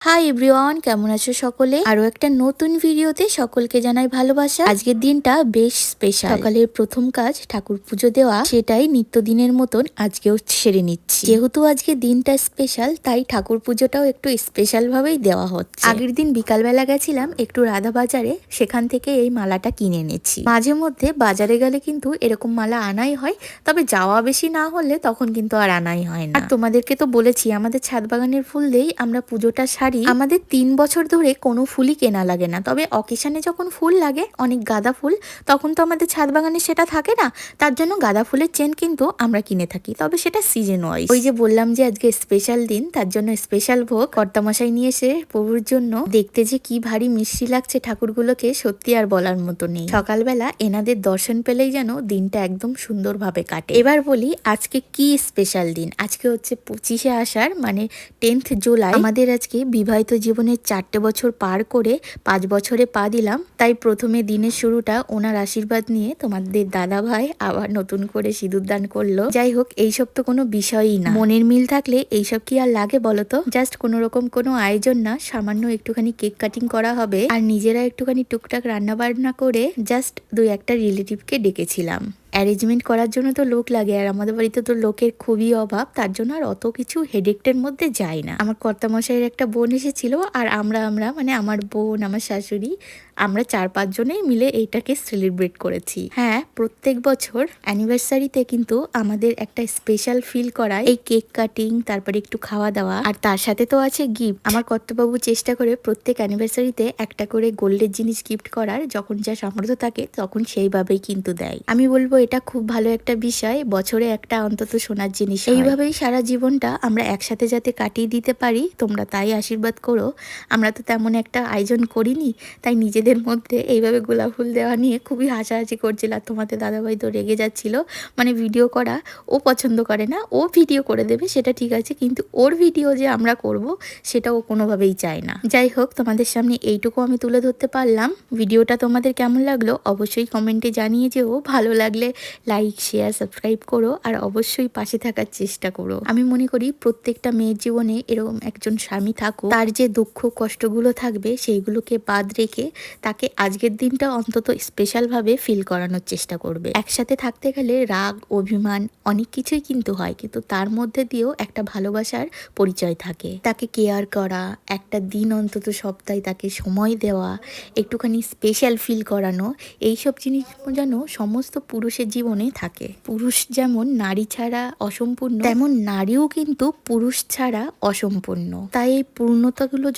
Hi everyone, কেমন আছো সকলে? আরো একটা নতুন ভিডিওতে সকলকে জানাই ভালোবাসা। আজকের দিনটা বেশ স্পেশাল। সকালের প্রথম কাজ ঠাকুর পুজো দেওয়া, সেটাই নিত্যদিনের মতন আজকেও সেরে নিচ্ছি। যেহেতু আজকে দিনটা স্পেশাল, তাই ঠাকুর পুজোটাও একটু স্পেশাল ভাবেই দেওয়া হচ্ছে। আগের দিন বিকালবেলা গেছিলাম একটু রাধা বাজারে, সেখান থেকে এই মালাটা কিনে এনেছি। মাঝে মধ্যে বাজারে গেলে কিন্তু এরকম মালা আনাই হয়, তবে যাওয়া বেশি না হলে তখন কিন্তু আর আনাই হয় না। আর তোমাদেরকে তো বলেছি আমাদের ছাদ বাগানের ফুল দিয়েই আমরা পুজোটা সারি। আমাদের 3 বছর ধরে কোনো ফুলই কেনা লাগে না, তবে অকেশনে যখন ফুল লাগে অনেক গাঁদা ফুল, তখন তো আমাদের ছাদ বাগানে সেটা থাকে না, তার জন্য গাঁদা ফুলের চেন কিন্তু আমরা কিনে থাকি, তবে সেটা সিজন ওয়াইজ। ওই যে বললাম যে আজকে স্পেশাল দিন, তার জন্য স্পেশাল ভোগ কর্তামশাই নিয়ে এসে প্রভুর জন্য। দেখতে যে কি ভারী মিষ্টি লাগছে ঠাকুরগুলোকে, সত্যি আর বলার মতো নেই। সকালবেলা এনাদের দর্শন পেলেই যেন দিনটা একদম সুন্দরভাবে কাটে। এবার বলি আজকে কি স্পেশাল দিন। আজকে হচ্ছে 25শে আষাঢ়, মানে 10th জুলাই। আমাদের আজকে বিবাহিত জীবনের 4টে বছর পার করে 5 বছরে পা দিলাম, তাই প্রথমে দিনের শুরুটা ওনার আশীর্বাদ নিয়ে তোমাদের দাদা ভাই আবার নতুন করে সিঁদুর দান করলো। যাই হোক, এইসব তো কোনো বিষয়ই না, মনের মিল থাকলে এইসব কি আর লাগে বলতো। জাস্ট কোনো রকম কোনো আয়োজন না, সামান্য একটুখানি কেক কাটিং করা হবে, আর নিজেরা একটুখানি টুকটাক রান্না বান্না করে জাস্ট 2-1টা রিলেটিভকে ডেকেছিলাম। অ্যারেঞ্জমেন্ট করার জন্য তো লোক লাগে, আর আমাদের বাড়িতে তো লোকের খুবই অভাব, তার জন্য আর অত কিছু হেডেকটের মধ্যে যায় না। আমার কর্তামশাইয়ের একটা বোন এসেছিল, আর আমরা মানে আমার বোন, আমার শাশুড়ি, আমরা 4-5 জনেই মিলে এইটাকে সেলিব্রেট করেছি। হ্যাঁ, প্রত্যেক বছর অ্যানিভার্সারিতে কিন্তু আমাদের একটা স্পেশাল ফিল করায় এই কেক কাটিং, তারপরে একটু খাওয়া দাওয়া, আর তার সাথে তো আছে গিফট। আমার কর্তাবাবু চেষ্টা করে প্রত্যেক অ্যানিভার্সারিতে একটা করে গোল্ডের জিনিস গিফট করার, যখন যা সামর্থ্য থাকে তখন সেইভাবেই কিন্তু দেয়। আমি বলবো এটা খুব ভালো একটা বিষয়, বছরে একটা অন্তত সোনার জিনিস। এইভাবেই সারা জীবনটা আমরা একসাথে যাতে কাটিয়ে দিতে পারি, তোমরা তাই আশীর্বাদ করো। আমরা তো তেমন একটা আয়োজন করিনি, তাই নিজেদের মধ্যে এইভাবে গোলাপ ফুল দেওয়া নিয়ে খুবই হাসাহাসি করছিল। আর তোমাদের দাদাভাই তো রেগে যাচ্ছিল, মানে ভিডিও করা ও পছন্দ করে না। ও ভিডিও করে দেবে সেটা ঠিক আছে, কিন্তু ওর ভিডিও যে আমরা করব সেটা ও কোনোভাবেই চায় না। যাই হোক, তোমাদের সামনে এইটুকু আমি তুলে ধরতে পারলাম। ভিডিওটা তোমাদের কেমন লাগলো অবশ্যই কমেন্টে জানিয়ে যেও। ভালো লাগলে লাইক, শেয়ার, সাবস্ক্রাইব করো, আর অবশ্যই পাশে থাকার চেষ্টা করো। আমি মনে করি প্রত্যেকটা মেয়ের জীবনে এরকম একজন স্বামী থাকুক, তার যে দুঃখ কষ্টগুলো থাকবে সেইগুলোকে বাদ রেখে তাকে আজকের দিনটা অন্তত স্পেশাল ভাবে ফিল করানোর চেষ্টা করবে। একসাথে থাকতে গেলে রাগ, অভিমান অনেক কিছুই কিন্তু হয়, কিন্তু তার মধ্যে দিয়েও একটা ভালোবাসার পরিচয় থাকে। তাকে কেয়ার করা, একটা দিন অন্তত সপ্তাহে তাকে সময় দেওয়া, একটুখানি স্পেশাল ফিল করানো, এইসব জিনিস যেন সমস্ত পুরুষের জীবনে থাকে। পুরুষ যেমন নারী ছাড়া অসম্পূর্ণ, তেমন নারীও কিন্তু পুরুষ ছাড়া অসম্পূর্ণ। তাই এই পূর্ণতাগুলো